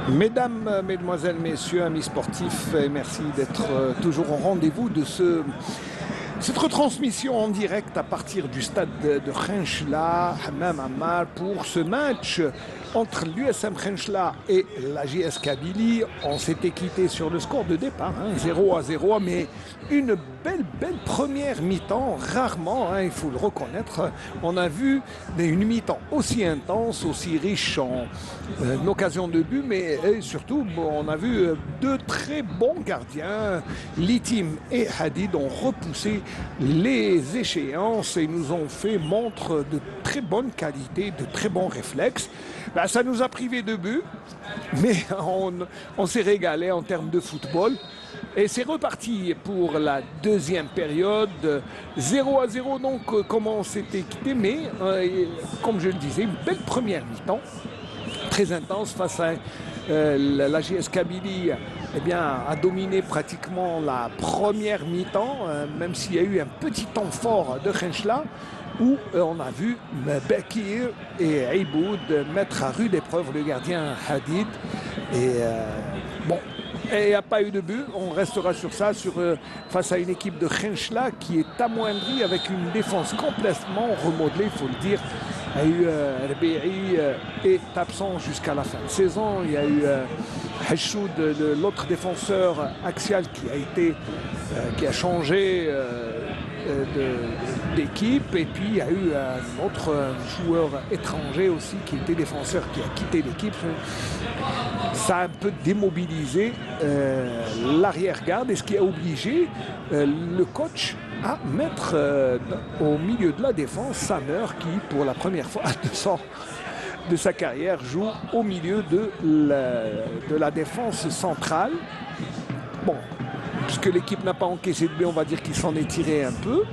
Mesdames, Mesdemoiselles, Messieurs, amis sportifs, merci d'être toujours au rendez-vous de cette retransmission en direct à partir du stade de Khenchela, Hammam Ammar, pour ce match entre l'USM Khenchela et la JS Kabylie. On s'était quitté sur le score de départ, 0-0, mais une belle première mi-temps. Rarement, il faut le reconnaître, on a vu une mi-temps aussi intense, aussi riche en occasions de but, mais surtout, on a vu deux très bons gardiens. Litim et Hadid ont repoussé les échéances et nous ont fait montre de très bonne qualité, de très bons réflexes. Ça nous a privé de but, mais on s'est régalé en termes de football. Et c'est reparti pour la deuxième période. 0-0 donc, comme on s'était quitté, mais comme je le disais, une belle première mi-temps, très intense face à la JS Kabylie. A dominé pratiquement la première mi-temps, même s'il y a eu un petit temps fort de Khenchela, où on a vu Bekir et Aiboud mettre à rude épreuve le gardien Hadid. Et il n'y a pas eu de but, on restera sur ça, face à une équipe de Khenchela qui est amoindrie avec une défense complètement remodelée, il faut le dire. Il y a eu Rbi'i est absent jusqu'à la fin de saison. Il y a eu Hachoud, l'autre défenseur axial qui a changé d'équipe. Et puis il y a eu un autre joueur étranger aussi qui était défenseur qui a quitté l'équipe. Ça a un peu démobilisé l'arrière-garde, et ce qui a obligé le coach à mettre au milieu de la défense Samer, qui pour la première fois de sa carrière joue au milieu de la défense centrale. Bon, puisque l'équipe n'a pas encaissé de but, on va dire qu'il s'en est tiré un peu.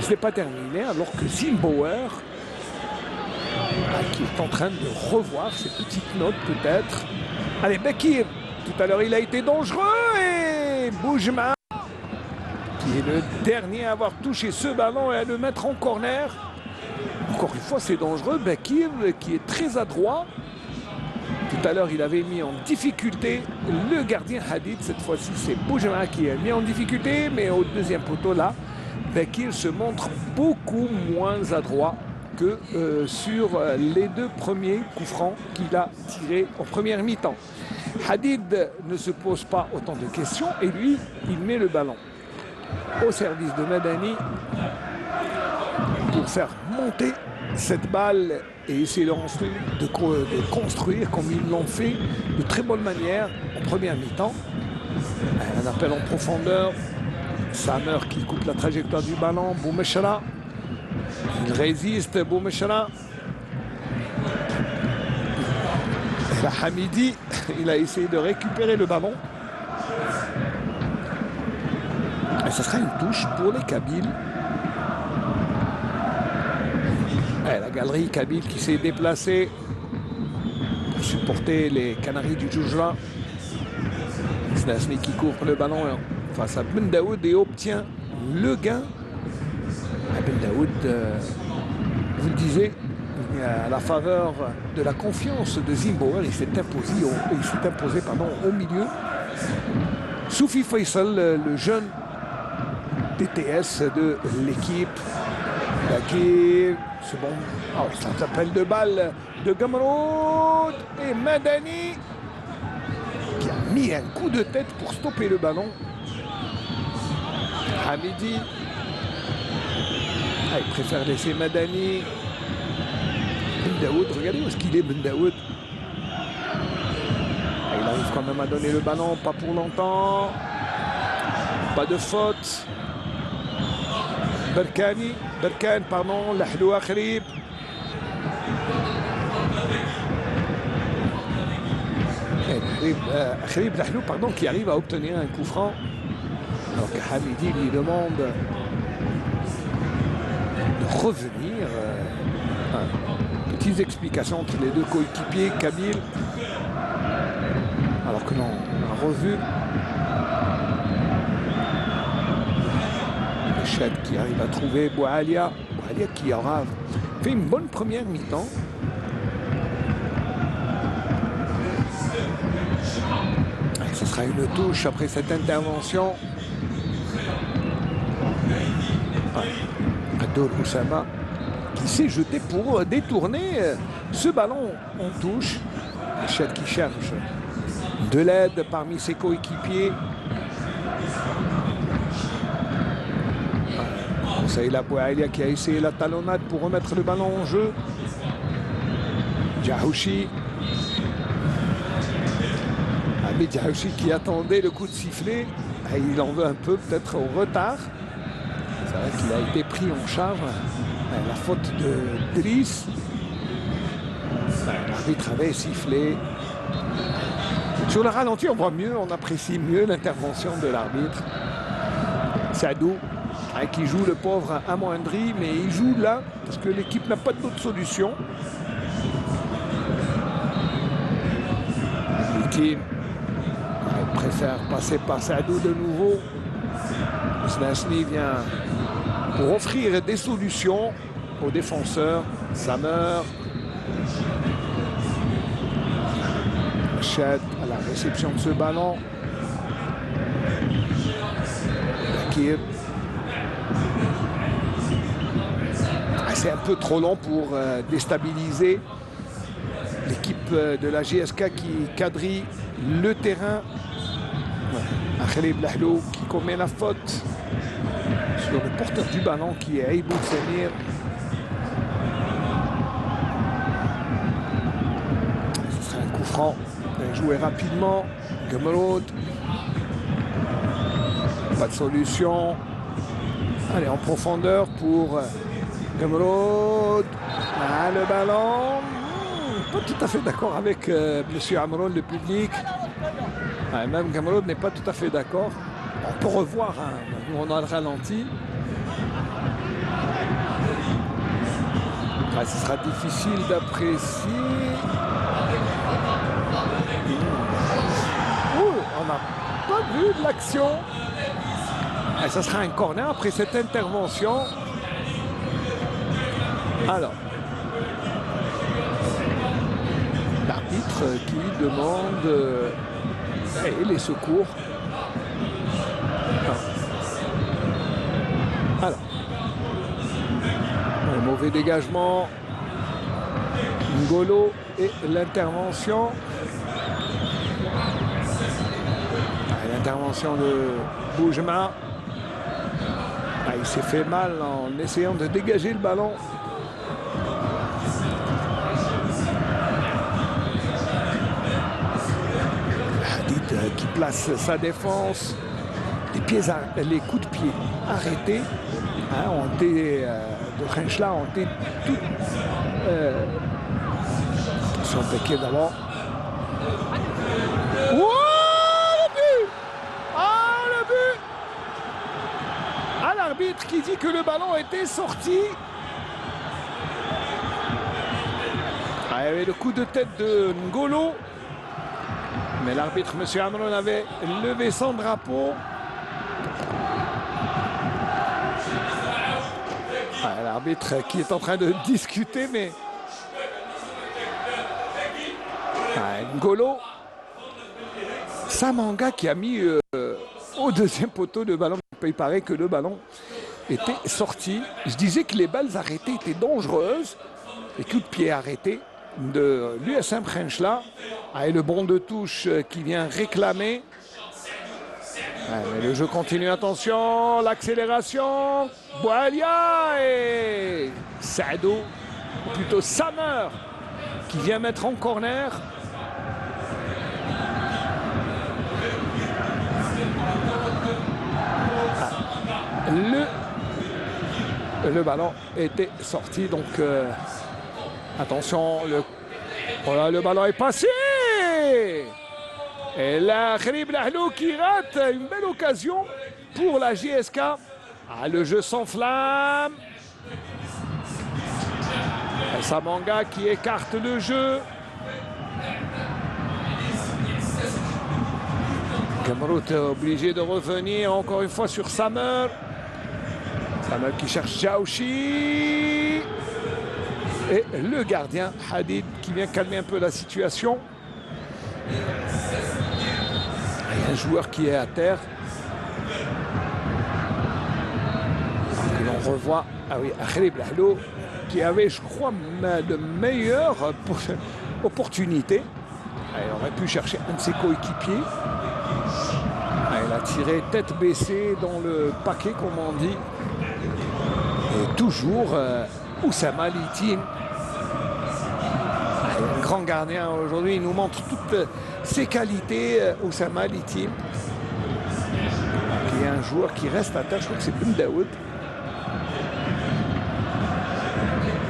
Ce n'est pas terminé, alors que Zimbauer, qui est en train de revoir ses petites notes peut-être. Allez, Bekir, tout à l'heure il a été dangereux, et Boujma, qui est le dernier à avoir touché ce ballon et à le mettre en corner. Encore une fois, c'est dangereux. Bekir, qui est très adroit. Tout à l'heure, il avait mis en difficulté le gardien Hadid. Cette fois-ci, c'est Boujma qui est mis en difficulté. Mais au deuxième poteau, là, Bekir se montre beaucoup moins adroit que sur les deux premiers coups francs qu'il a tirés en première mi-temps. Hadid ne se pose pas autant de questions et lui, il met le ballon au service de Madani pour faire monter cette balle et essayer de construire comme ils l'ont fait de très bonne manière en première mi-temps. Un appel en profondeur, Samer qui coupe la trajectoire du ballon, Boumeshara, il résiste, Boumeshara. Et là, Hamidi, il a essayé de récupérer le ballon. Et ce sera une touche pour les Kabyles. Et la galerie Kabyle qui s'est déplacée pour supporter les Canaries du Djoujla. Snasni qui court le ballon face à Ben Daoud et obtient le gain. Ben Daoud, vous le disiez, à la faveur de la confiance de Zimbauer, il s'est imposé au milieu. Soufi Faisal, le jeune DTS de l'équipe. Bakir, c'est bon. Oh, ça s'appelle de balle de Gamroud et Madani qui a mis un coup de tête pour stopper le ballon. Hamidi, il préfère laisser Madani. Ben Daoud, regardez où est-ce qu'il est, Ben Daoud. Il arrive quand même à donner le ballon, pas pour longtemps. Pas de faute. Berkane, pardon, Lahloua Khrib. Khrib Lahlou, pardon, qui arrive à obtenir un coup franc. Alors que Hamidi lui demande de revenir. Petites explications entre les deux coéquipiers, Kabyle. Alors que l'on a revu Chad qui arrive à trouver Boualia qui aura fait une bonne première mi-temps. sera une touche après cette intervention. Adol Oussama qui s'est jeté pour détourner ce ballon en touche. Hachad qui cherche de l'aide parmi ses coéquipiers. Saïla Boualia qui a essayé la talonnade pour remettre le ballon en jeu. Djahouchi. Hamid Djahouchi qui attendait le coup de sifflet. Et il en veut un peu, peut-être au retard. C'est vrai qu'il a été pris en charge. La faute de Driss. L'arbitre avait sifflé. Sur le ralenti, on voit mieux, on apprécie mieux l'intervention de l'arbitre. Sadou, qui joue le pauvre amoindri, mais il joue là parce que l'équipe n'a pas d'autre solution. Qui préfère passer par Sadou de nouveau. Snasni vient pour offrir des solutions aux défenseurs. Samer. Chad à la réception de ce ballon. Bakir. C'est un peu trop long pour déstabiliser l'équipe de la GSK qui quadrille le terrain. Khalid Lahlou qui commet la faute sur le porteur du ballon qui est Aïboud Samir. Ce sera un coup franc. Joué rapidement. Gamrod. Pas de solution. Allez, en profondeur pour Gamrod. Ah, le ballon. Pas tout à fait d'accord avec Monsieur Amron, le public. Ah, même Gamrod n'est pas tout à fait d'accord. On peut revoir, hein. Nous on a le ralenti. Ah, ce sera difficile d'apprécier. On n'a pas vu de l'action. Et ça sera un corner après cette intervention. Alors, l'arbitre qui demande les secours. Alors, un mauvais dégagement. Ngolo et l'intervention. L'intervention de Boujma. Il s'est fait mal en essayant de dégager le ballon. Hadid qui place sa défense. Les coups de pied arrêtés ont été, de Khenchla ont été tout. Attention, Péquet d'abord. L'arbitre qui dit que le ballon était sorti. Il y avait le coup de tête de Ngolo. Mais l'arbitre, M. Amron, avait levé son drapeau. L'arbitre qui est en train de discuter, mais... Ngolo. Samanga qui a mis au deuxième poteau le ballon. Il paraît que le ballon était sorti. Je disais que les balles arrêtées étaient dangereuses. Les coups de pied arrêtés de l'USM Khenchla. Et le bon de touche qui vient réclamer. Mais le jeu continue. Attention, l'accélération. Boualia et Sadou, ou plutôt Samer, qui vient mettre en corner. Le ballon était sorti, donc attention, le ballon est passé. Et là, Khalid Lahlou qui rate une belle occasion pour la JSK. Le jeu s'enflamme. Samanga qui écarte le jeu. Gamrot est obligé de revenir encore une fois sur Samer. Samer qui cherche Djahouchi. Et le gardien Hadid qui vient calmer un peu la situation. Il y a un joueur qui est à terre. Et l'on revoit, ah oui, Khalib Lahlou, qui avait, je crois, de meilleures opportunités. Il aurait pu chercher un de ses coéquipiers. Il a tiré tête baissée dans le paquet, comme on dit. Et toujours Oussama Litim. Un grand gardien aujourd'hui, il nous montre toutes ses qualités, Oussama Litim. Qui est un joueur qui reste à terre, je crois que c'est Ben Daoud.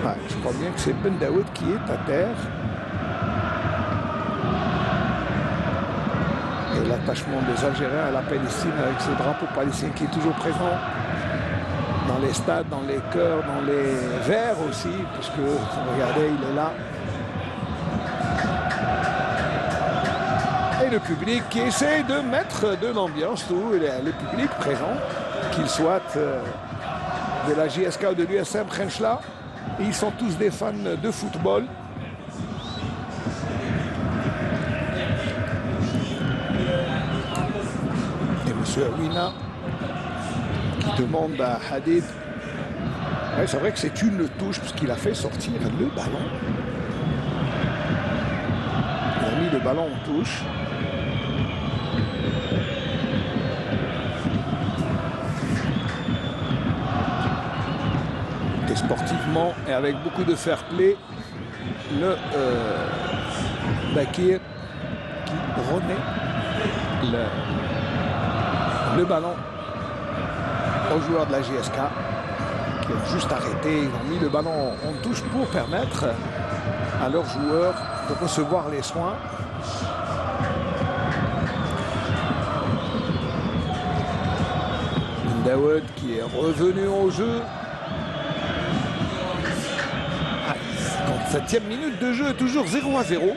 Ouais, je crois bien que c'est Ben Daoud qui est à terre. Et l'attachement des Algériens à la Palestine avec ce drapeau palestinien qui est toujours présent dans les stades, dans les cœurs, dans les verres aussi, puisque, regardez, il est là. Et le public qui essaie de mettre de l'ambiance, tout le public présent, qu'il soit de la JSK ou de l'USM Khenchela. Ils sont tous des fans de football. Et M. Awina qui demande à Hadid. Ouais, c'est vrai que c'est une touche puisqu'il a fait sortir le ballon. Il a mis le ballon en touche. Et sportivement et avec beaucoup de fair play, le Bakir qui remet le ballon aux joueurs de la JSK qui ont juste arrêté. Ils ont mis le ballon en touche pour permettre à leurs joueurs de recevoir les soins. Daoud qui est revenu au jeu. 57e minute de jeu, toujours 0-0.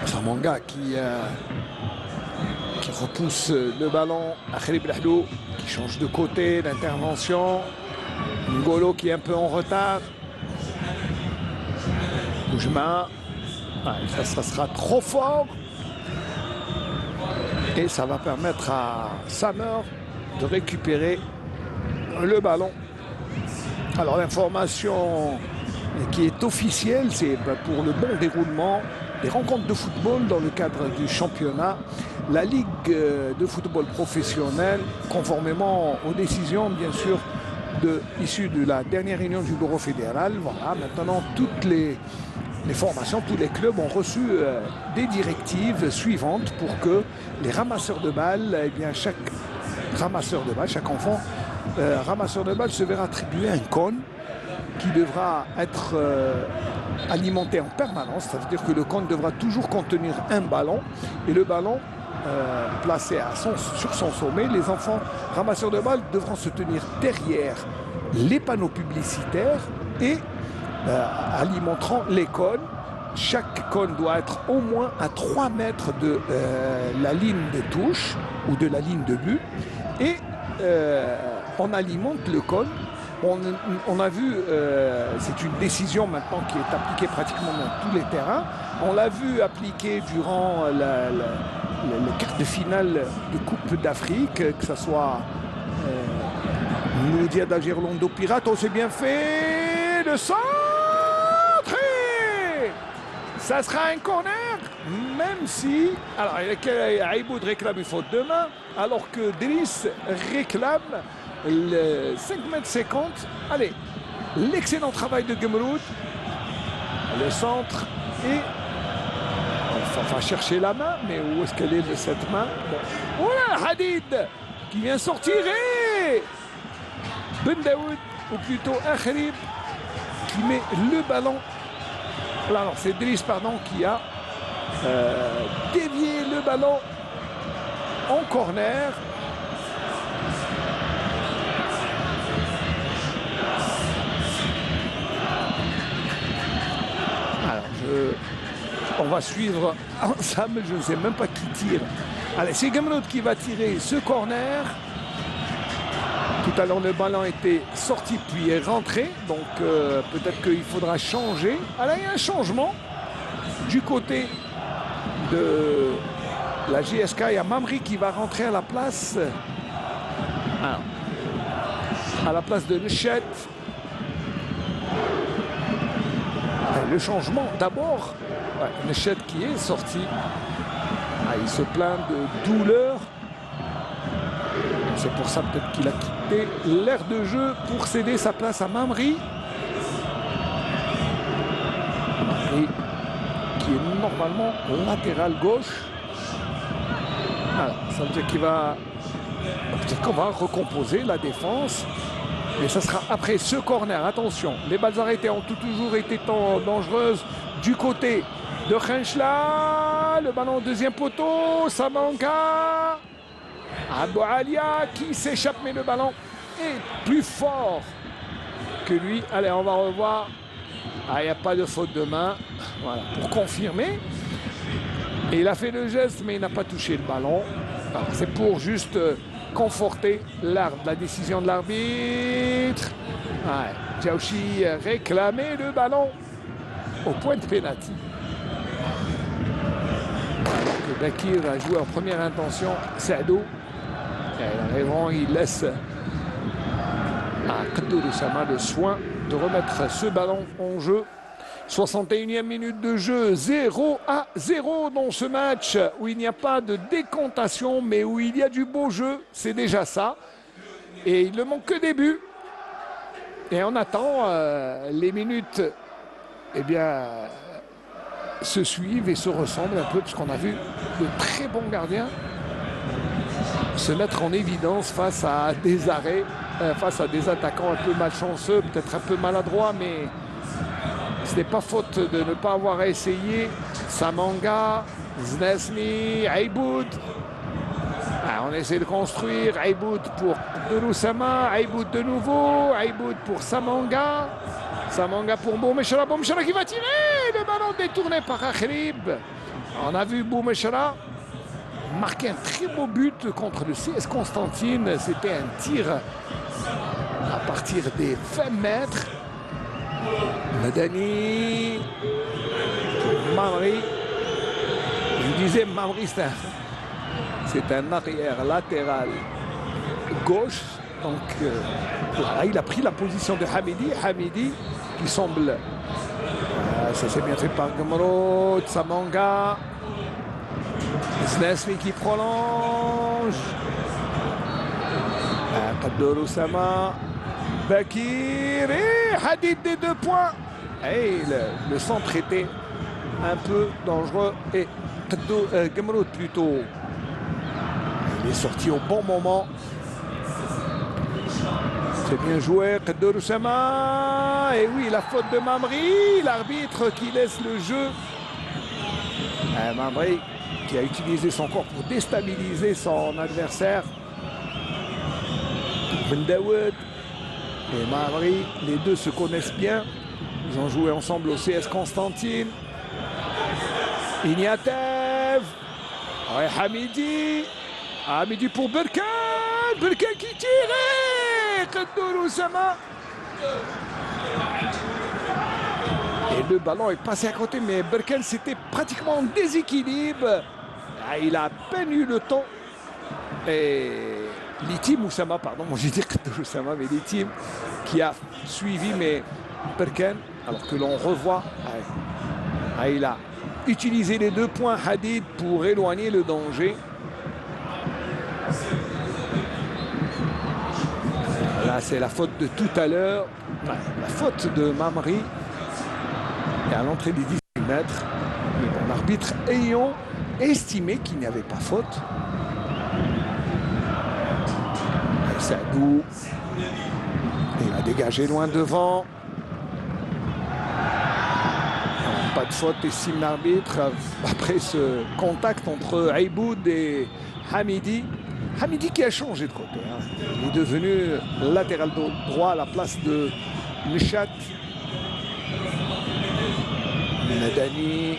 Samanga qui repousse le ballon à Khalib Lahlou, qui change de côté d'intervention. Ngolo qui est un peu en retard. Boujma, ça sera trop fort. Et ça va permettre à Samer de récupérer le ballon. Alors l'information qui est officielle, c'est pour le bon déroulement des rencontres de football dans le cadre du championnat. La Ligue de football professionnel, conformément aux décisions bien sûr issues de la dernière réunion du bureau fédéral, voilà, maintenant toutes les formations, tous les clubs ont reçu des directives suivantes pour que les ramasseurs de balles, eh bien chaque ramasseur de balles, chaque enfant ramasseur de balles se verra attribuer un cône qui devra être alimenté en permanence. Ça veut dire que le cône devra toujours contenir un ballon et le ballon placé sur son sommet. Les enfants ramasseurs de balles devront se tenir derrière les panneaux publicitaires et alimenteront les cônes. Chaque cône doit être au moins à 3 mètres de la ligne de touche ou de la ligne de but. Et on alimente le cône. On a vu, c'est une décision maintenant qui est appliquée pratiquement dans tous les terrains. On l'a vu appliquer durant le quart de finale de Coupe d'Afrique, que ce soit Noudia d'Algerlondo Pirate. On s'est bien fait le centre. Ça sera un corner, même si... Alors, Aïboud réclame une faute de main, alors que Driss réclame le 5,50 m. Allez, l'excellent travail de Gemroud. Le centre et... On va chercher la main, mais où est-ce qu'elle est de cette main? Bon. Voilà, Hadid qui vient sortir et... Ben Daoud, ou plutôt Akhrib, qui met le ballon. Alors c'est Driss, pardon, qui a dévié le ballon en corner. Alors on va suivre ensemble, je ne sais même pas qui tire. Allez, c'est Gemroud qui va tirer ce corner. Tout à l'heure, le ballon était sorti puis est rentré. Donc, peut-être qu'il faudra changer. Alors, il y a un changement. Du côté de la JSK, il y a Mamri qui va rentrer à la place. Alors, à la place de Nechet. Le changement d'abord, Nechet qui est sorti. Il se plaint de douleur. C'est pour ça peut-être qu'il a quitté l'aire de jeu pour céder sa place à Mamri. Mamri qui est normalement latéral gauche. Alors, ça veut dire qu'il va... Peut-être qu'on va recomposer la défense. Et ça sera après ce corner. Attention, les balles arrêtées ont toujours été dangereuses du côté de Khenchla. Le ballon au deuxième poteau. Samanga. Abou Alia qui s'échappe, mais le ballon est plus fort que lui. Allez, on va revoir. Il n'y a pas de faute de main. Voilà, pour confirmer. Et il a fait le geste, mais il n'a pas touché le ballon. C'est pour juste conforter la décision de l'arbitre. Djaouchi réclamait le ballon au point de pénalty. Alors que Bakir a joué en première intention, Saadou. Il laisse à Kaddour Oussama le soin de remettre ce ballon en jeu. 61e minute de jeu, 0-0 dans ce match où il n'y a pas de décantation, mais où il y a du beau jeu, c'est déjà ça. Et il ne manque que des buts. Et on attend les minutes se suivent et se ressemblent un peu, puisqu'on a vu de très bons gardiens se mettre en évidence face à des arrêts, face à des attaquants un peu malchanceux, peut-être un peu maladroits, mais ce n'est pas faute de ne pas avoir essayé. Samanga, Znesmi, Aïboud. On essaie de construire. Aïboud pour Deloussama, Aïboud de nouveau, Aïboud pour Samanga. Samanga pour Boumeshara, Boumeshara qui va tirer. Le ballon détourné par Akhrib. On a vu Boumeshara marquer un très beau but contre le CS Constantine. C'était un tir à partir des 20 mètres. Madani, Mamri. Je disais Mamri, c'est un arrière latéral gauche. Donc là, il a pris la position de Hamidi. Hamidi qui semble... ça s'est bien fait par Gamrot, Samanga. Znesmi qui prolonge. Kaddour Oussama. Bakir et Hadid des 2 points. Et le centre était un peu dangereux. Et Gamrot plutôt. Il est sorti au bon moment. C'est bien joué, Kaddour Oussama. Et oui, la faute de Mamri. L'arbitre qui laisse le jeu. Mamri qui a utilisé son corps pour déstabiliser son adversaire. Bendaoud et Mamri, les deux se connaissent bien. Ils ont joué ensemble au CS Constantine. Ignatev. Hamidi. Hamidi pour Berkan. Berkan qui tire. Kaddour Oussama. Et le ballon est passé à côté, mais Berkan c'était pratiquement en déséquilibre. Il a à peine eu le temps. Et Litim Oussama, pardon, moi j'ai dit Kaddour Oussama, mais Litim qui a suivi, mais Berkan, alors que l'on revoit, il a utilisé les 2 points Hadid pour éloigner le danger. Là, c'est la faute de tout à l'heure, la faute de Mamri. Et à l'entrée des 18 mètres, mais bon, l'arbitre ayant estimé qu'il n'y avait pas faute. Saadou. Il a dégagé loin devant. Pas de faute, estime l'arbitre. Après ce contact entre Aïboud et Hamidi. Hamidi qui a changé de côté. Il est devenu latéral droit à la place de Nechat. Madani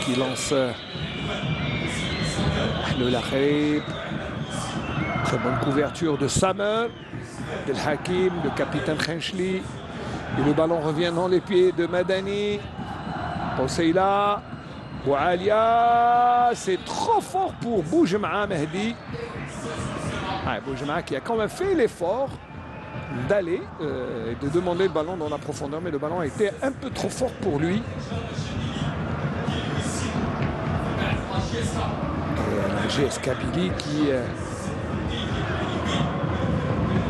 qui lance le Lakhib. Très bonne couverture de Samer, Del Hakim, le capitaine Khenchli. Et le ballon revient dans les pieds de Madani. Poseila. Boualia. C'est trop fort pour Boujema'a Mehdi. Boujema'a qui a quand même fait l'effort d'aller et de demander le ballon dans la profondeur, mais le ballon a été un peu trop fort pour lui. Et GS Kabylie qui...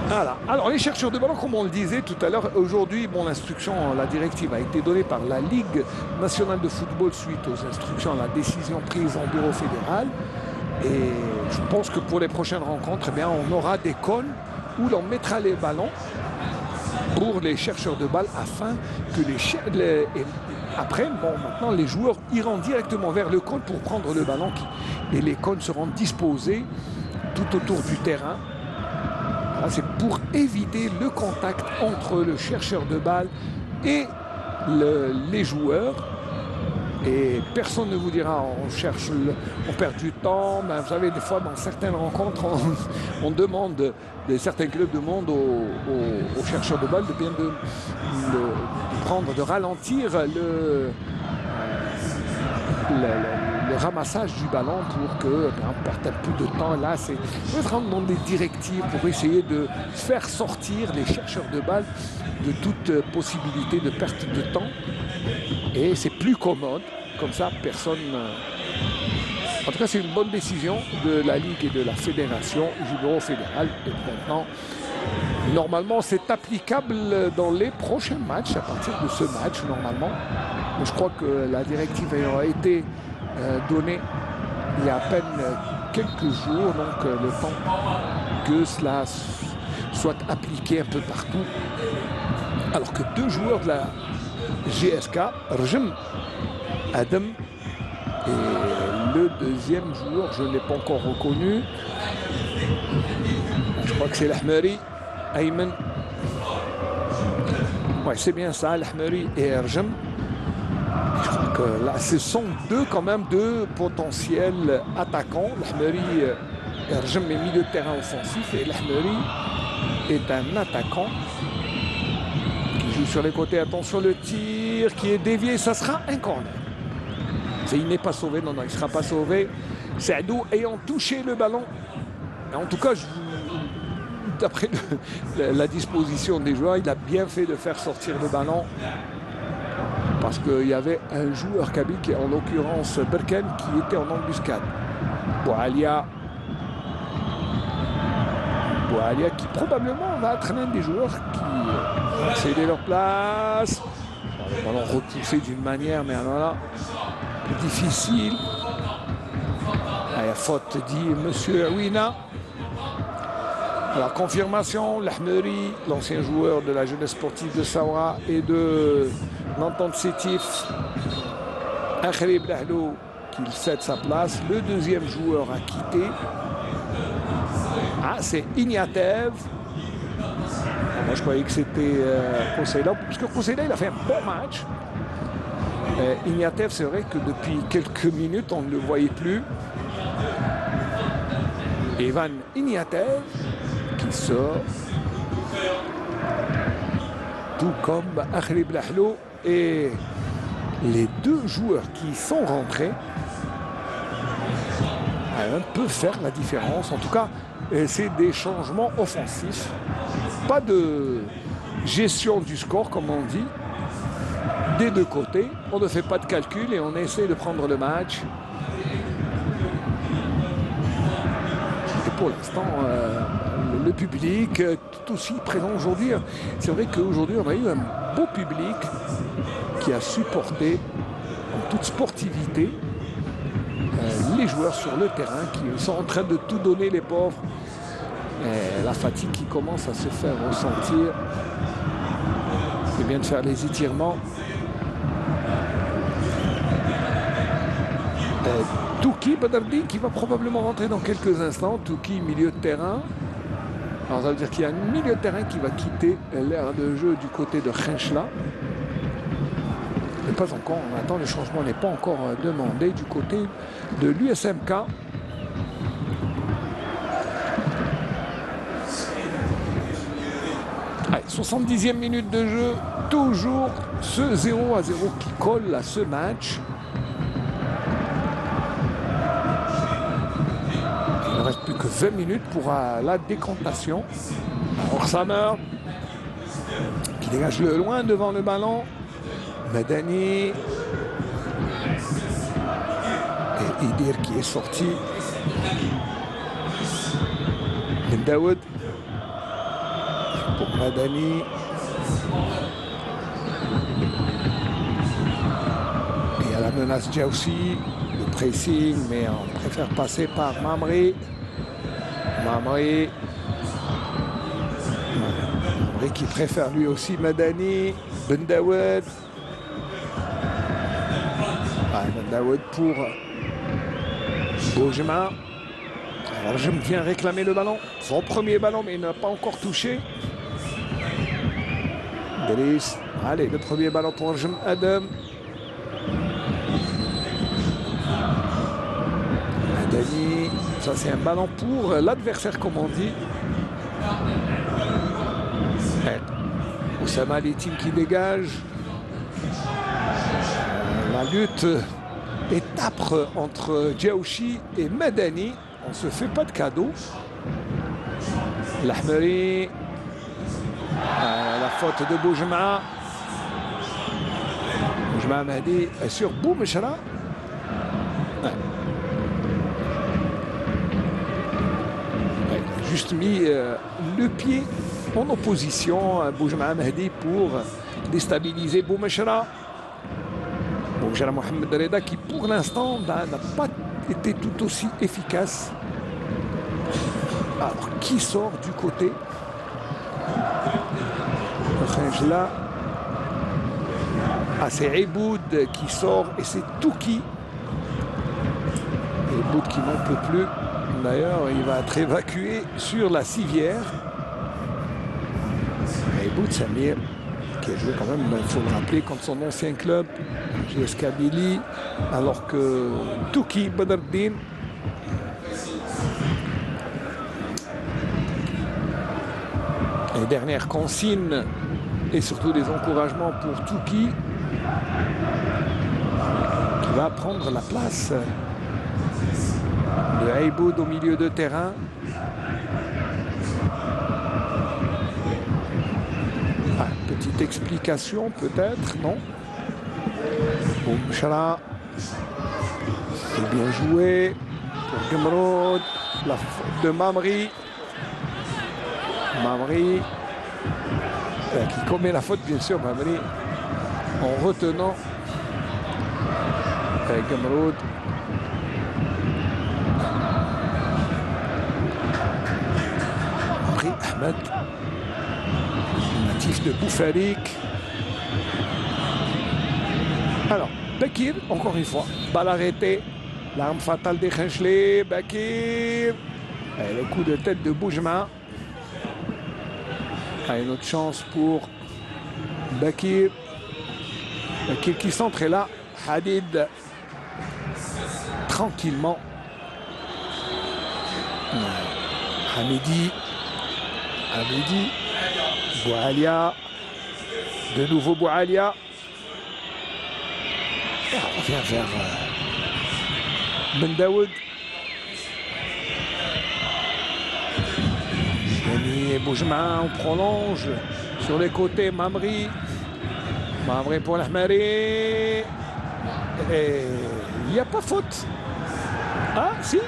Voilà. Alors les chercheurs de ballon, comme on le disait tout à l'heure, aujourd'hui, bon, l'instruction, la directive a été donnée par la Ligue nationale de football suite aux instructions, à la décision prise en bureau fédéral. Et je pense que pour les prochaines rencontres, eh bien, on aura des cônes où l'on mettra les ballons pour les chercheurs de balles afin que après, bon, maintenant les joueurs iront directement vers le cône pour prendre le ballon et les cônes seront disposés tout autour du terrain. C'est pour éviter le contact entre le chercheur de balle et les joueurs. Et personne ne vous dira on perd du temps. Ben, vous savez, des fois dans certaines rencontres, on demande, certains clubs demandent aux chercheurs de balle de ralentir le ramassage du ballon pour que on perde un peu de temps. Là, c'est vraiment dans des directives pour essayer de faire sortir les chercheurs de balle de toute possibilité de perte de temps. Et c'est plus commode. Comme ça, personne... En tout cas, c'est une bonne décision de la Ligue et de la Fédération, du bureau fédéral. Et maintenant, normalement, c'est applicable dans les prochains matchs, à partir de ce match, normalement. Mais je crois que la directive a été donnée il y a à peine quelques jours, donc le temps que cela soit appliqué un peu partout. Alors que deux joueurs de la GSK, Rjem Adam et le deuxième joueur, je ne l'ai pas encore reconnu. Je crois que c'est l'Ahmeri, Ayman. Ouais, c'est bien ça, l'Ahmeri et Rjem. Je crois que là, ce sont quand même deux potentiels attaquants. L'Ahmeri et Rjem est milieu de terrain offensif et l'Ahmeri est un attaquant qui joue sur les côtés. Attention, le tir qui est dévié, ça sera un corner. Il n'est pas sauvé, non, il ne sera pas sauvé. Saadou ayant touché le ballon. En tout cas, d'après la disposition des joueurs, il a bien fait de faire sortir le ballon. Parce qu'il y avait un joueur kabyle, en l'occurrence Berken, qui était en embuscade. Boualia qui probablement va être l'un des joueurs qui va céder leur place. Le ballon repoussé d'une manière, mais alors là, plus difficile. Faute, dit Monsieur Ouina. Alors, confirmation, l'Ahmeri, l'ancien joueur de la jeunesse sportive de Saoura et de l'entente Sétif, Akhrib Lahlou, qui cède sa place. Le deuxième joueur a quitté. C'est Ignatev. Moi, je croyais que c'était Poseila, parce que Poseila, il a fait un bon match. Ignatev, c'est vrai que depuis quelques minutes, on ne le voyait plus. Ivan Ignatev qui sort. Tout comme Akhrib Lahlou. Et les deux joueurs qui sont rentrés peuvent faire la différence. En tout cas, c'est des changements offensifs. Pas de gestion du score, comme on dit. Des deux côtés, on ne fait pas de calcul et on essaie de prendre le match. Et pour l'instant, le public tout aussi présent aujourd'hui. C'est vrai qu'aujourd'hui, on a eu un beau public qui a supporté en toute sportivité les joueurs sur le terrain qui sont en train de tout donner, les pauvres. Et la fatigue qui commence à se faire ressentir. C'est bien de faire les étirements. Touki Badardi qui va probablement rentrer dans quelques instants. Touki, milieu de terrain. Alors ça veut dire qu'il y a un milieu de terrain qui va quitter l'aire de jeu du côté de Khenchla. Mais pas encore, on attend, le changement n'est pas encore demandé du côté de l'USMK. 70e minute de jeu, toujours ce 0-0 qui colle à ce match. Il ne reste plus que 20 minutes pour la décantation. Alors Samer qui dégage le loin devant le ballon. Madani. Et Idir qui est sorti. Daoud pour Madani. Et à la menace Djaoussi, le pressing, mais on préfère passer par Mamri. Mamri qui préfère lui aussi Madani. Ben Daoud. Ben Daoud pour Boujma. Alors je viens réclamer le ballon. Son premier ballon, mais il n'a pas encore touché. Delis. Allez, le premier ballon pour Jem Adam. Madani. Ça, c'est un ballon pour l'adversaire, comme on dit. Oussama Letim qui dégage. La lutte est âpre entre Djaouchi et Madani. On ne se fait pas de cadeau. L'Ahmeri. La faute de Boujma. Boujma Mahdi sur Boumechra. Il a juste mis le pied en opposition à Boujma Mahdi pour déstabiliser Boumechra. Boumechra Mohamed Reda qui pour l'instant n'a pas été tout aussi efficace. Alors, qui sort du côté là? Ah, c'est Eiboud qui sort et c'est Touki. Eiboud qui n'en peut plus. D'ailleurs, il va être évacué sur la civière. Eiboud Samir, qui a joué quand même, il faut le rappeler, contre son ancien club, JS Kabylie, alors que Touki Badardin. Les dernières consignes et surtout des encouragements pour Touki qui va prendre la place de Eiboud au milieu de terrain. Petite explication peut-être, non? Boumechra, c'est bien joué pour Gemrod, la faute de Mamri. Mamri qui commet la faute, bien sûr, Mamri, en retenant Gemrod. Mamri Ahmed, natif de Boufarik. Alors, Bakir, encore une fois, balle arrêtée, l'arme fatale des Khenchli, Bakir, et le coup de tête de Boujma. Une autre chance pour Bakir. Bakir qui centre et là, Hadid tranquillement. Hamidi. Boualia. De nouveau Boualia. On revient vers Ben Daoud. Et Boujma, on prolonge sur les côtés. Mamri pour l'Ahmeri. Et il n'y a pas faute. Ah, si,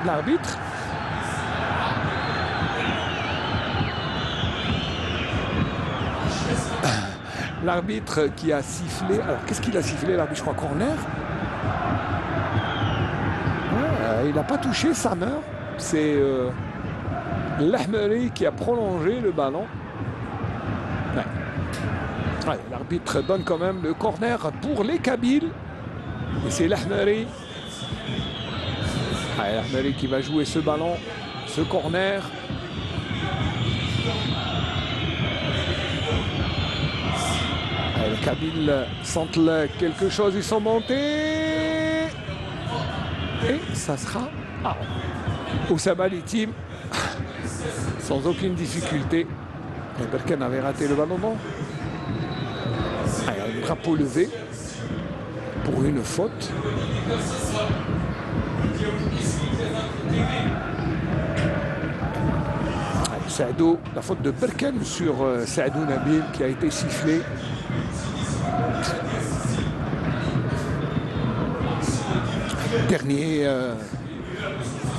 l'arbitre. L'arbitre qui a sifflé. Alors, qu'est-ce qu'il a sifflé, l'arbitre? Je crois corner. Il n'a pas touché Samer. C'est l'Ahmeri qui a prolongé le ballon. Ouais, l'arbitre donne quand même le corner pour les Kabyles. Et c'est l'Ahmeri. L'Ahmeri qui va jouer ce ballon, ce corner. Les Kabyles sentent quelque chose, ils sont montés. Et ça sera Oussama Letim sans aucune difficulté. Berkane avait raté le ballon, non? Un drapeau levé pour une faute. Saadou, la faute de Berkane sur Saadou Nabil qui a été sifflée.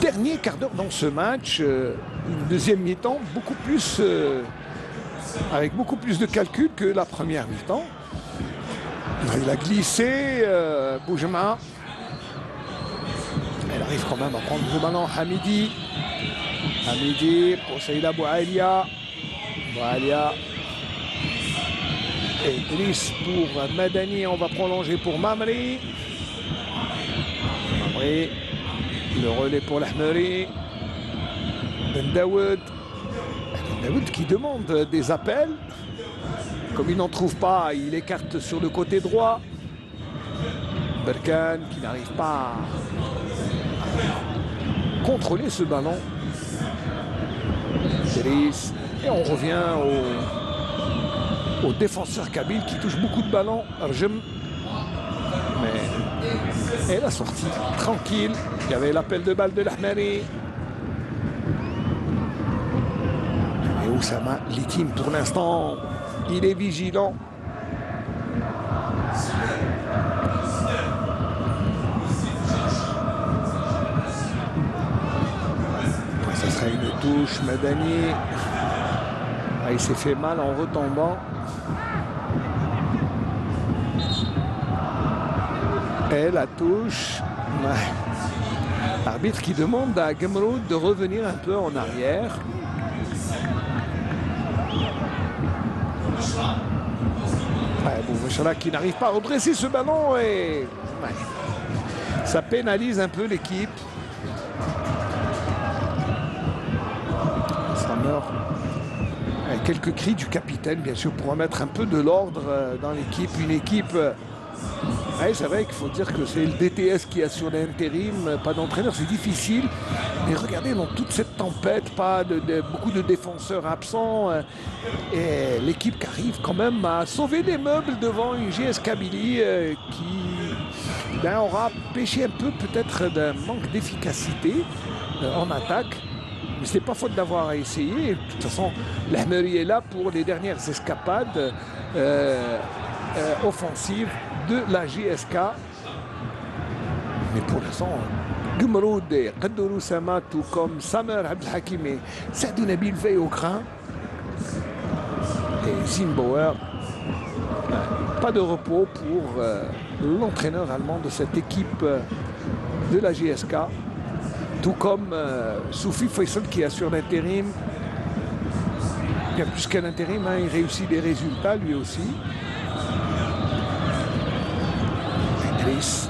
Dernier quart d'heure dans ce match, une deuxième mi-temps avec beaucoup plus de calcul que la première mi-temps. Il a glissé, Boujema. Elle arrive quand même à prendre le ballon. Hamidi pour Saïda Boualia. Et Driss pour Madani. On va prolonger pour Mamri. Le relais pour l'Ahmeri. Ben Daoud qui demande des appels. Comme il n'en trouve pas, il écarte sur le côté droit. Berkane qui n'arrive pas à contrôler ce ballon. Et on revient au défenseur kabyle qui touche beaucoup de ballons. Arjem. Mais elle a sorti tranquille. Il y avait l'appel de balle de l'Ahmeri. Et Oussama Litim pour l'instant, il est vigilant. Ça sera une touche, Madani. Il s'est fait mal en retombant. Et la touche. Arbitre qui demande à Gemroud de revenir un peu en arrière. Bouchara qui n'arrive pas à redresser ce ballon et ça pénalise un peu l'équipe. Ça meurt. Quelques cris du capitaine, bien sûr, pour remettre un peu de l'ordre dans l'équipe. Une équipe... c'est vrai qu'il faut dire que c'est le DTS qui assure l'intérim, pas d'entraîneur, c'est difficile. Mais regardez, dans toute cette tempête, beaucoup de défenseurs absents, et l'équipe qui arrive quand même à sauver des meubles devant une GS Kabylie qui aura péché un peu peut-être d'un manque d'efficacité en attaque. Mais ce n'est pas faute d'avoir essayé. De toute façon, l'Ahmeri est là pour les dernières escapades offensives de la GSK. Mais pour l'instant, Gemroud et Qadourou Sama, tout comme Samer Abdelhakim et Saadou Nabil veillent au grain. Et Zimbauer, pas de repos pour l'entraîneur allemand de cette équipe de la GSK. Tout comme Soufi Faisal qui assure l'intérim. Bien plus qu'un intérim, il réussit des résultats lui aussi. Driss.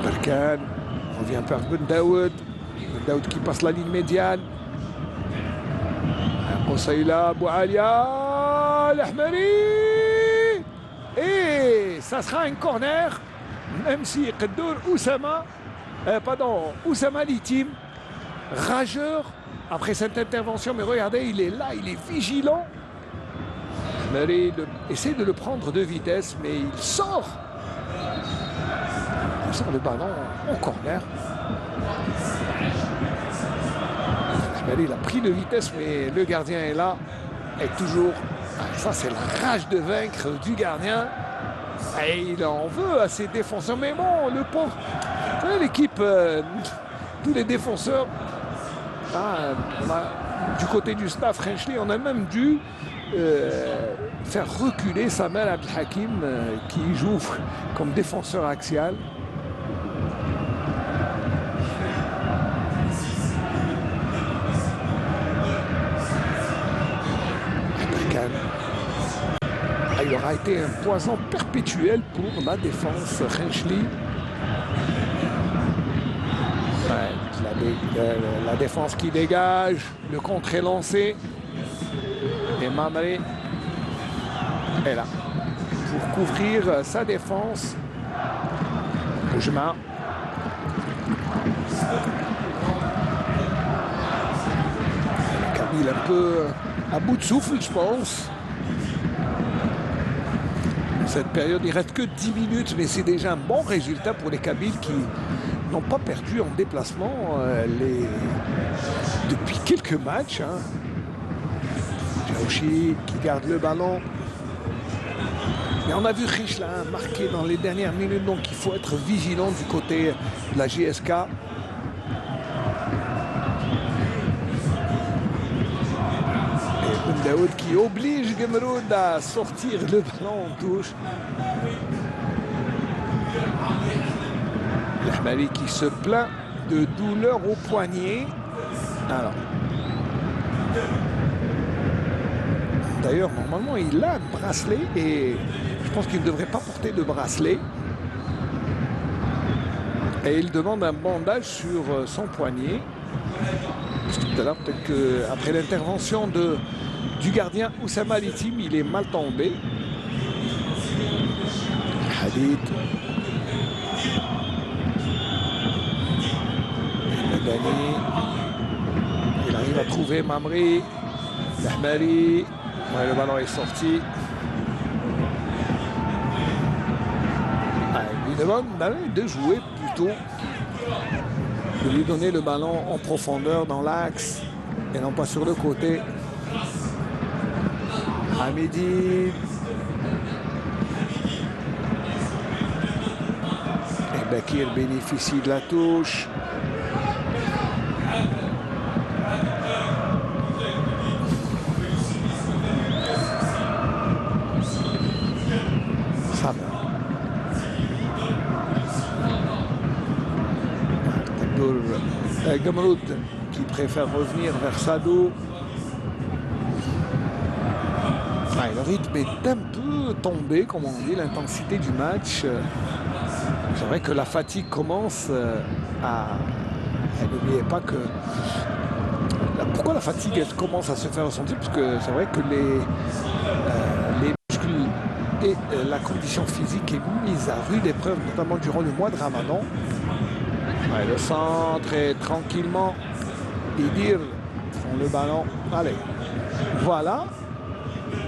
Berkane revient par Ben Daoud. Ben Daoud qui passe la ligne médiane. Saïda Boualia, l'Ahmeri. Et ça sera un corner, même si Qadour Oussama Litim, rageur après cette intervention. Mais regardez, il est là, il est vigilant. Murray essaie de le prendre de vitesse, mais il sort. Il sort le ballon en corner. Murray, il a pris de vitesse, mais le gardien est là. Et toujours, ça c'est la rage de vaincre du gardien. Et il en veut à ses défenseurs. Mais bon, le pauvre, l'équipe, tous les défenseurs, du côté du staff Renchli, on a même dû faire reculer Samer Abdelhakim qui joue comme défenseur axial. Il aura été un poison perpétuel pour la défense Renchli. La défense qui dégage, le contre est lancé. Et Mamri est là pour couvrir sa défense. Boujema. Kabyles un peu à bout de souffle, je pense. Cette période, il reste que 10 minutes, mais c'est déjà un bon résultat pour les Kabyles qui n'ont pas perdu en déplacement depuis quelques matchs. Hein. Jaouchi qui garde le ballon. Et on a vu Khenchla marquer dans les dernières minutes, donc il faut être vigilant du côté de la JSK. Et Daoud qui oblige Gemroud à sortir le ballon en touche. L'Ahmari qui se plaint de douleur au poignet. Alors. D'ailleurs, normalement, il a un bracelet et je pense qu'il ne devrait pas porter de bracelet. Et il demande un bandage sur son poignet. Parce que tout à l'heure, peut-être qu'après l'intervention du gardien Oussama Litim, il est mal tombé. Hadid. Medani. Il arrive à trouver Mamri. L'Ahmari. Ouais, le ballon est sorti. Il demande de jouer plutôt, de lui donner le ballon en profondeur dans l'axe et non pas sur le côté. Hamidi. Et Bakir bénéficie de la touche. Gemroud qui préfère revenir vers Sadou. Le rythme est un peu tombé, comme on dit, l'intensité du match. C'est vrai que la fatigue commence à... N'oubliez pas que... Pourquoi la fatigue elle commence à se faire ressentir? Parce que c'est vrai que les muscles et la condition physique est mise à rude épreuve, notamment durant le mois de Ramadan. Ouais, le centre est tranquillement. Idir font le ballon. Allez, voilà.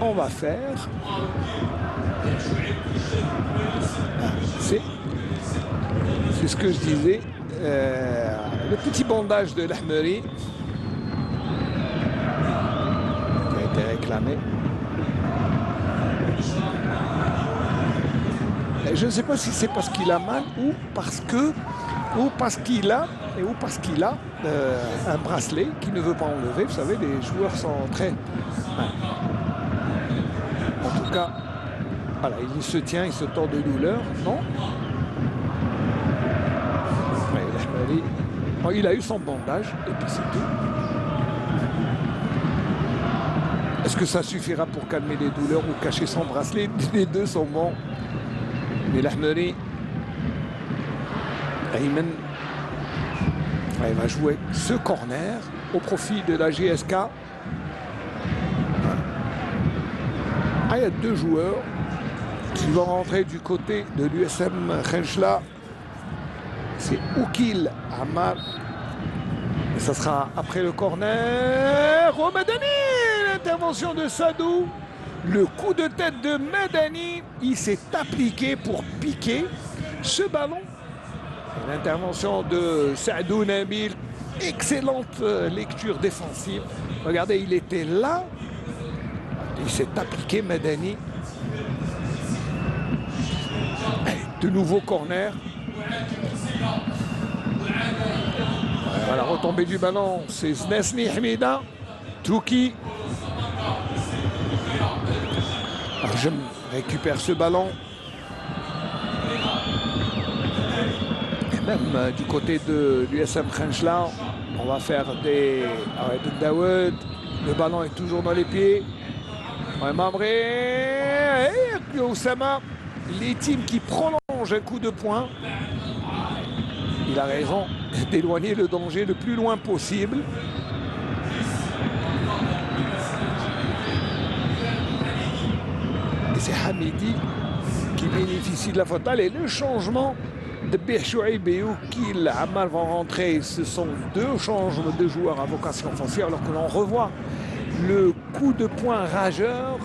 On va faire. C'est ce que je disais. Le petit bandage de l'Ahmari qui a été réclamé. Et je ne sais pas si c'est parce qu'il a mal ou parce qu'il a un bracelet qu'il ne veut pas enlever. Vous savez, les joueurs sont très... Ouais. En tout cas, voilà, il se tient, il se tord de douleur, non? Ouais, bon, il a eu son bandage, et puis c'est tout. Est-ce que ça suffira pour calmer les douleurs ou cacher son bracelet? Les deux sont bons. Mais l'Ahmari, Ayman, il va jouer ce corner au profit de la GSK. Il y a deux joueurs qui vont rentrer du côté de l'USM Khenchla. C'est Oukil Ammar. Et ça sera après le corner. Oh, Medani, l'intervention de Sadou. Le coup de tête de Medani, il s'est appliqué pour piquer ce ballon. L'intervention de Saadou Nabil, excellente lecture défensive. Regardez, il était là. Il s'est appliqué, Medani. De nouveau corner. Voilà, retombée du ballon, c'est Znesni Hamida. Touki. Je récupère ce ballon. Et même du côté de l'USM Khenchla, on va faire des arrêts de Daoud. Le ballon est toujours dans les pieds. Mamré et Oussama. Les teams qui prolongent un coup de poing. Il a raison d'éloigner le danger le plus loin possible. Et c'est Hamidi qui bénéficie de la faute. Allez, le changement Debih Chouaib et Oukil Ammar vont rentrer. Ce sont deux changements de joueurs à vocation offensive alors que l'on revoit le coup de poing rageur.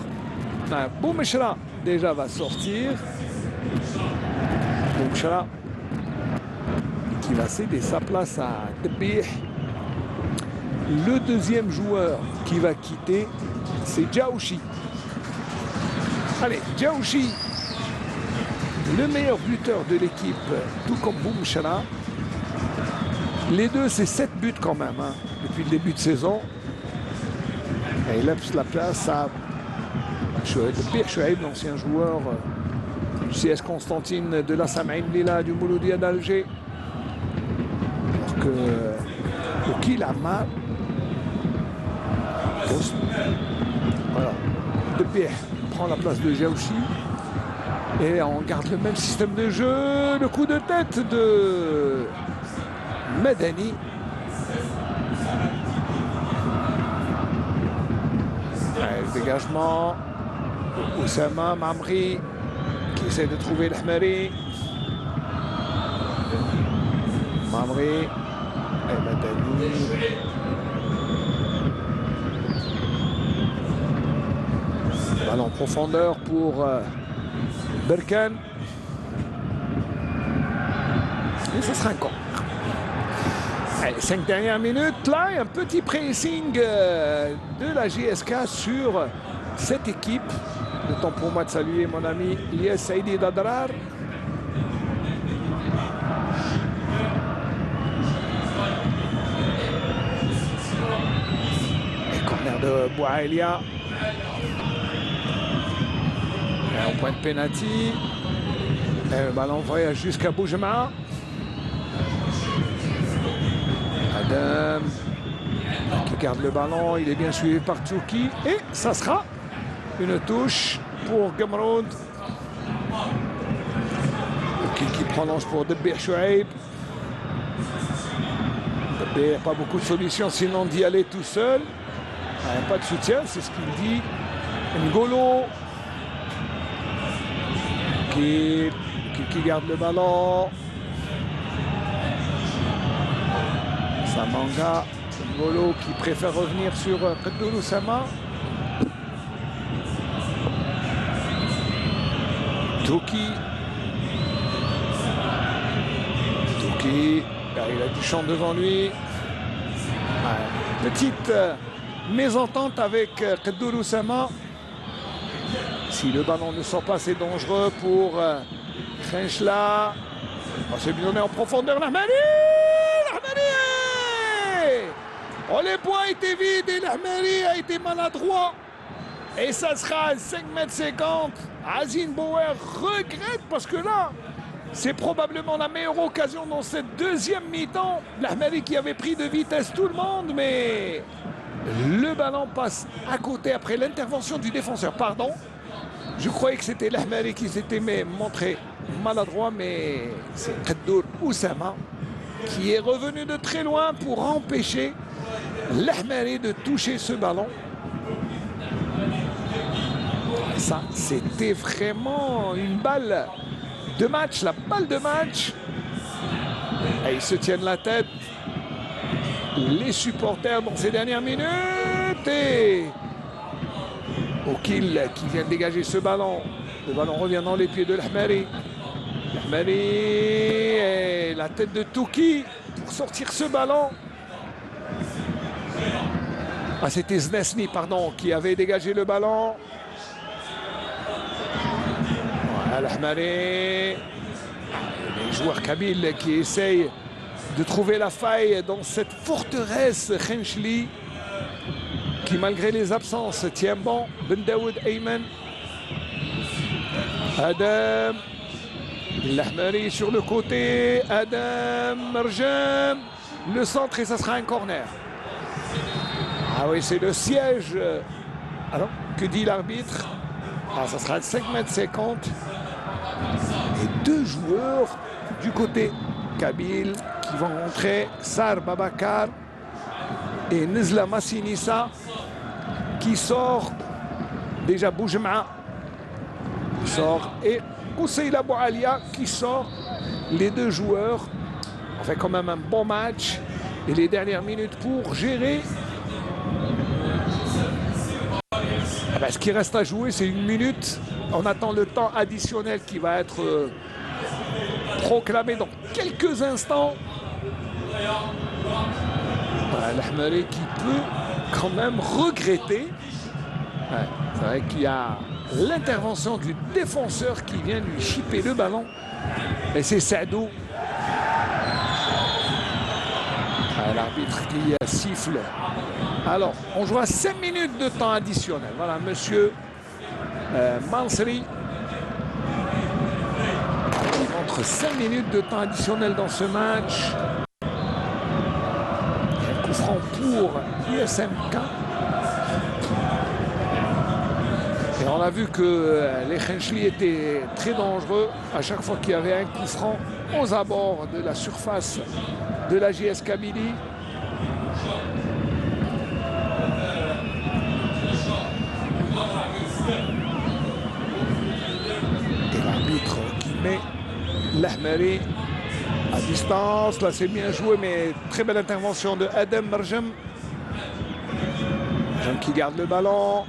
Boumchra déjà va sortir. Boumchra qui va céder sa place à Debih. Le deuxième joueur qui va quitter, c'est Djaouchi. Allez, Djaouchi, le meilleur buteur de l'équipe, tout comme Boumchra. Les deux, c'est 7 buts quand même, hein, depuis le début de saison. Et il laisse la place à Debih Chouaib, l'ancien joueur du CS Constantine, de la Samaïn Lila, du Mouloudia d'Alger. Alors que Oukil Ammar. Voilà. Debih prend la place de Djaouchi. Et on garde le même système de jeu. Le coup de tête de Medani. Le dégagement. Oussama Mamri qui essaie de trouver l'Ahmari. Mamri et Medani. Ballon en profondeur pour Berkane. Et ce sera un corner. Allez, 5 dernières minutes. Là, un petit pressing de la JSK sur cette équipe. Le temps pour moi de saluer mon ami Ilyes Saïdi Dadrar. Et corner de Bouaïlia. Au point de pénalty. Le ballon voyage jusqu'à Boujema. Adam qui garde le ballon. Il est bien suivi par Tchouki. Et ça sera une touche pour Gamroud. Qui prolonge pour Debih Chouaib. Debih n'a pas beaucoup de solutions sinon d'y aller tout seul. Pas de soutien, c'est ce qu'il dit. N'Golo. Qui garde le ballon. Samanga, N'Golo qui préfère revenir sur Kaddour Oussama. Touki. Il a du champ devant lui. Petite mésentente avec Kaddour Oussama. Si le ballon ne sort pas, c'est dangereux pour Khenchla. C'est bien donné en profondeur. L'Ahmari. Oh, les points étaient vides et l'Ahmari a été maladroit. Et ça sera 5,50 m. Azine Bouer regrette parce que là, c'est probablement la meilleure occasion dans cette deuxième mi-temps. L'Ahmari qui avait pris de vitesse tout le monde, mais le ballon passe à côté après l'intervention du défenseur. Pardon. Je croyais que c'était l'Ahmari qui s'était montré maladroit, mais c'est Kaddour Oussama qui est revenu de très loin pour empêcher l'Ahmari de toucher ce ballon. Et ça, c'était vraiment une balle de match, la balle de match. Et ils se tiennent la tête, les supporters dans ces dernières minutes. Et Oukil qui vient de dégager ce ballon. Le ballon revient dans les pieds de l'Ahmari. L'Ahmari et la tête de Touki pour sortir ce ballon. Ah, c'était Znesni, pardon, qui avait dégagé le ballon. Voilà, l'Ahmari. Les joueurs kabyles qui essayent de trouver la faille dans cette forteresse Khenchli, qui malgré les absences tient bon. Ben Daoud Ayman. Adam. L'Ahmari sur le côté. Adam Marjam. Le centre et ça sera un corner. Ah oui, c'est le siège. Alors, que dit l'arbitre? Ah, ça sera 5,50 m. Et deux joueurs du côté kabyle qui vont rentrer. Sar Babakar et Nizla Massinissa qui sort. Déjà Boujema sort et Kousseila Boualia qui sort. les deux joueurs ont fait quand même un bon match. Et les dernières minutes pour gérer. Ah ben, ce qui reste à jouer, c'est 1 minute. On attend le temps additionnel qui va être proclamé dans quelques instants. L'Ahmari qui peut quand même regretter. Ouais, c'est vrai qu'il y a l'intervention du défenseur qui vient lui chipper le ballon. Et c'est Saadou. L'arbitre qui siffle. Alors, on joue à 5 minutes de temps additionnel. Voilà, monsieur Mansri. Il montre 5 minutes de temps additionnel dans ce match. Un coup franc pour ISMK. Et on a vu que les Khenchli étaient très dangereux à chaque fois qu'il y avait un coup franc aux abords de la surface de la JS Kabylie. Et l'arbitre qui met l'Ahmari à distance. Là, c'est bien joué, mais très belle intervention de Adam Marjem. Marjem qui garde le ballon.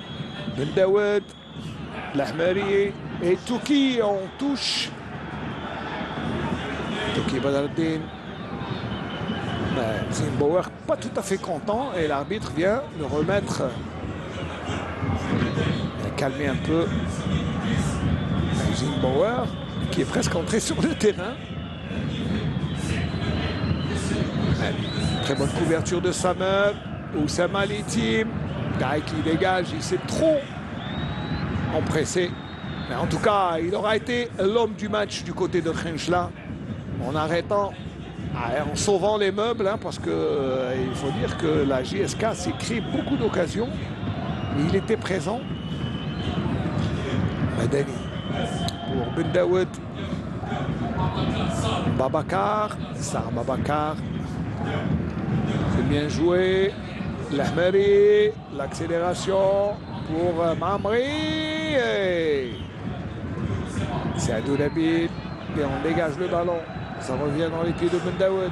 Ben Daoud, l'Ahmari et Touki en touche. Touki Badardine. Zimbauer pas tout à fait content et l'arbitre vient le remettre. Il a calmé un peu Zimbauer qui est presque entré sur le terrain. Très bonne couverture de Samer. Oussama Litim. Gaï qui dégage, il s'est trop empressé. Mais en tout cas, il aura été l'homme du match du côté de Khenchla en arrêtant. En sauvant les meubles, hein, parce que il faut dire que la JSK s'est créé beaucoup d'occasions. Il était présent. Madani pour Ben Daoud. Babakar. Sarr Babakar. C'est bien joué. L'Ahmari. L'accélération pour Mamri. C'est Adoulabid. Et on dégage le ballon. Ça revient dans les pieds de Ben Daoud.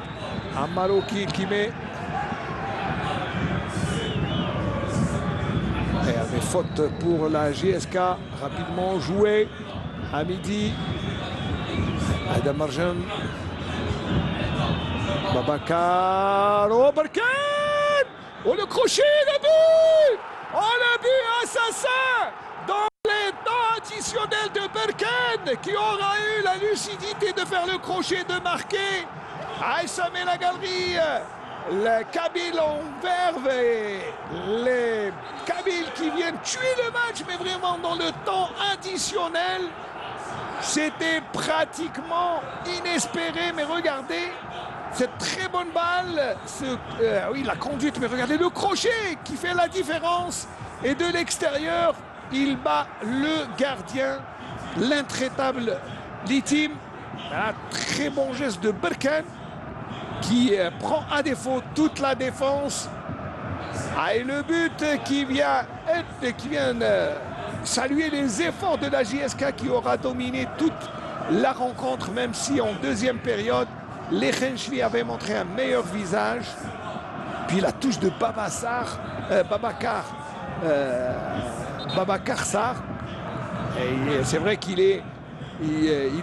Amaroki qui met. Et avec faute pour la JSK. Rapidement joué. À midi. Adam Marjem. Babakar. Oh, Berkane. Oh, le crochet, le but. Oh, le but assassin. Dans les temps additionnels de Berkane qui aura eu la lucidité de faire le crochet, de marquer. Aïssa met la galerie. Les Kabyles en verve et les Kabyles qui viennent tuer le match, mais vraiment dans le temps additionnel. C'était pratiquement inespéré, mais regardez cette très bonne balle. Oui, la conduite, mais regardez le crochet qui fait la différence. Et de l'extérieur, il bat le gardien, l'intraitable Litim. Un très bon geste de Berkane qui prend à défaut toute la défense. Et le but qui vient saluer les efforts de la JSK qui aura dominé toute la rencontre, même si en deuxième période, les Khenchli avaient montré un meilleur visage. Puis la touche de Babakar Sarr. Et c'est vrai qu'il n'est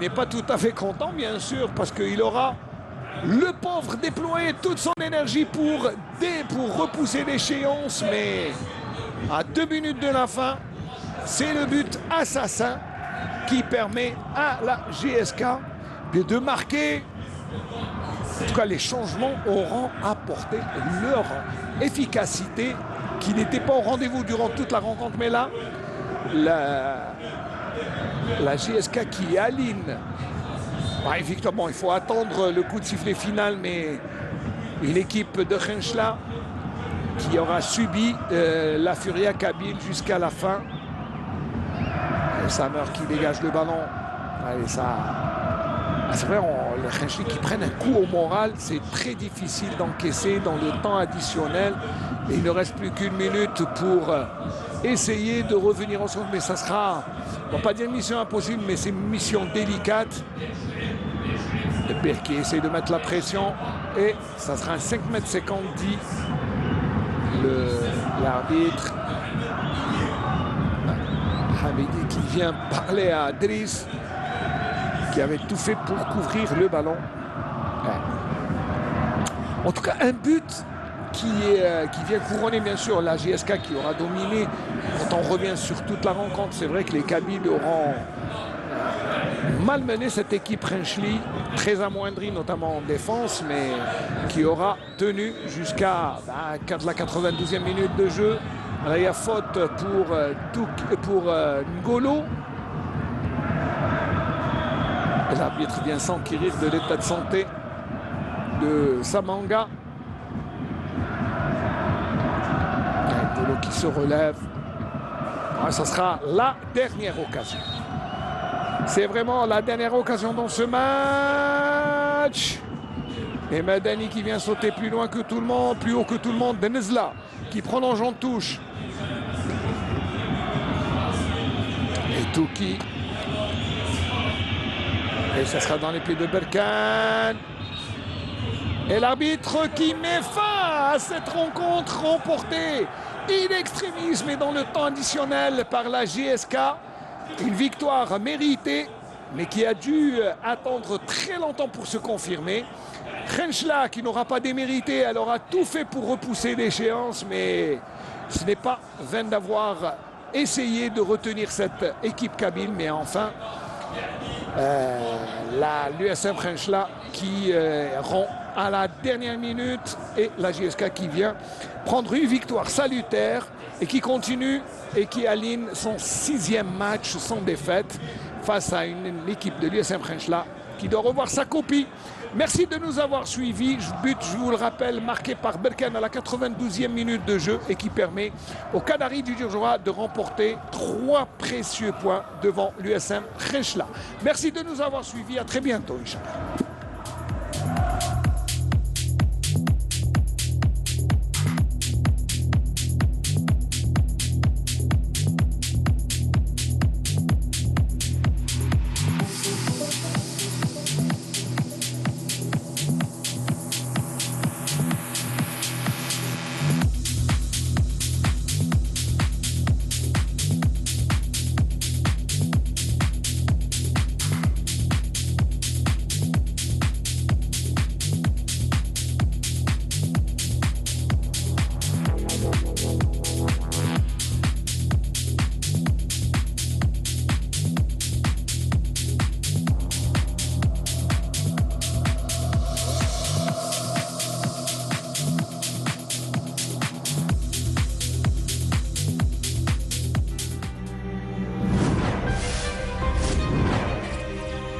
pas tout à fait content, bien sûr, parce qu'il aura, le pauvre, déployé toute son énergie pour repousser l'échéance. Mais à 2 minutes de la fin, c'est le but assassin qui permet à la GSK de marquer. En tout cas, les changements auront apporté leur efficacité qui n'était pas au rendez-vous durant toute la rencontre. Mais là, la GSK qui aligne. Bah, effectivement, il faut attendre le coup de sifflet final, mais une équipe de Khenchla qui aura subi la Furia Kabyle jusqu'à la fin. Et Samer qui dégage le ballon. Allez, ça... C'est vrai, les Khenchli qui prennent un coup au moral, c'est très difficile d'encaisser dans le temps additionnel. Et il ne reste plus qu'1 minute pour essayer de revenir ensemble. Mais ça sera, on ne va pas dire mission impossible, mais c'est une mission délicate. Berki essaye de mettre la pression et ça sera un 5,50 m, dit l'arbitre. Hamidi qui vient parler à Driss, qui avait tout fait pour couvrir le ballon. En tout cas, un but qui vient couronner bien sûr la JSK qui aura dominé. Quand on revient sur toute la rencontre, c'est vrai que les Kabyles auront malmené cette équipe Rhenchli, très amoindrie notamment en défense, mais qui aura tenu jusqu'à la 92e minute de jeu. Là, il y a faute pour Ngolo. Et l'arbitre vient s'enquérir de l'état de santé de Samanga. Ngolo qui se relève. Ça sera la dernière occasion. C'est vraiment la dernière occasion dans ce match. Et Madani qui vient sauter plus loin que tout le monde, plus haut que tout le monde. Denezla qui prolonge en touche. Et Touki. Et ça sera dans les pieds de Berkane. Et l'arbitre qui met fin à cette rencontre remportée in extremis, mais dans le temps additionnel par la JSK. Une victoire méritée, mais qui a dû attendre très longtemps pour se confirmer. Rhenchla, qui n'aura pas démérité, elle aura tout fait pour repousser l'échéance, mais ce n'est pas vain d'avoir essayé de retenir cette équipe kabyle. Mais enfin, l'USM Rhenchla qui rend à la dernière minute et la JSK qui vient prendre une victoire salutaire et qui continue et qui aligne son 6e match sans défaite face à une équipe de l'USM Rhenchla qui doit revoir sa copie. Merci de nous avoir suivis. But, je vous le rappelle, marqué par Berkane à la 92e minute de jeu et qui permet aux Canaries du Djurdjoura de remporter 3 précieux points devant l'USM Rhenchla. Merci de nous avoir suivis. À très bientôt, Inch'Allah.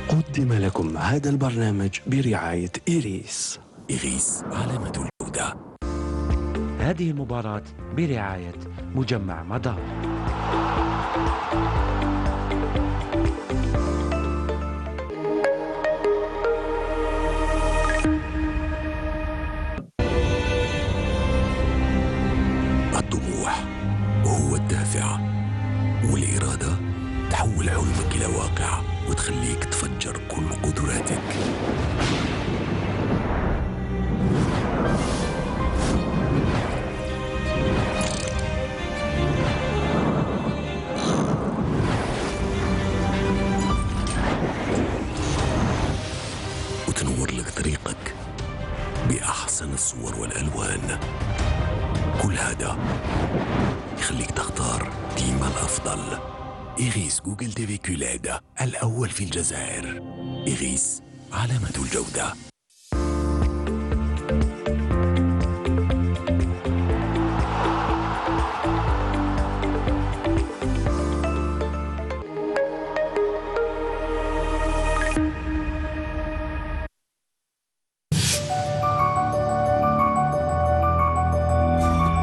قدم لكم هذا البرنامج برعاية إيريس. إيريس علامة الجودة. هذه المباراة برعاية مجمع مدار. الطموح هو الدافع، والإرادة تحول حلمك إلى واقع وتخليك تفجر كل قدراتك. وتنور لك طريقك بأحسن الصور والألوان. كل هذا يخليك تختار ديما الأفضل. إيغيس جوجل تي في كولاد، الأول في الجزائر. إيغيس علامة الجودة.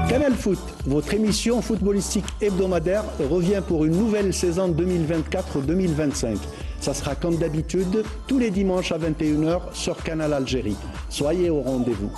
Canal Foot, votre émission footballistique hebdomadaire revient pour une nouvelle saison 2024-2025. Ça sera comme d'habitude tous les dimanches à 21h sur Canal Algérie. Soyez au rendez-vous.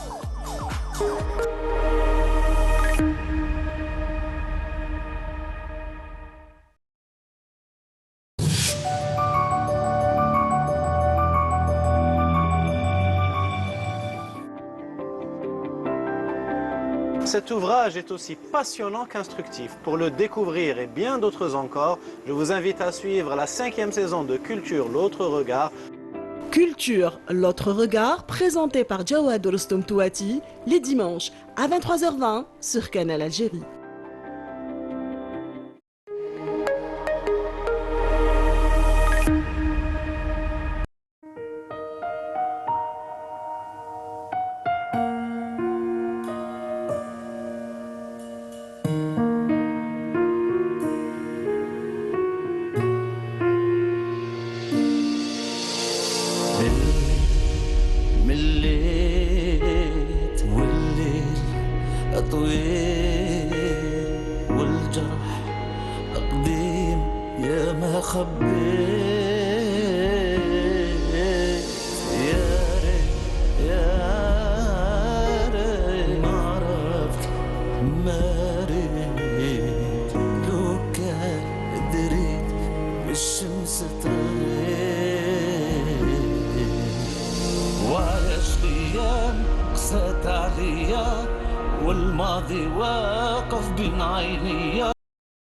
Cet ouvrage est aussi passionnant qu'instructif. Pour le découvrir et bien d'autres encore, je vous invite à suivre la 5e saison de Culture, l'autre regard. Culture, l'autre regard, présenté par Jawad Rostom Touati, les dimanches à 23h20 sur Canal Algérie. مليت والليل طويل والجرح قديم يا ما خبيت يا ريت يا ريت ما عرفت ما ريت لو كان دريت بالشمس وعايش ايام قسات عليا والماضي واقف بين عينيا.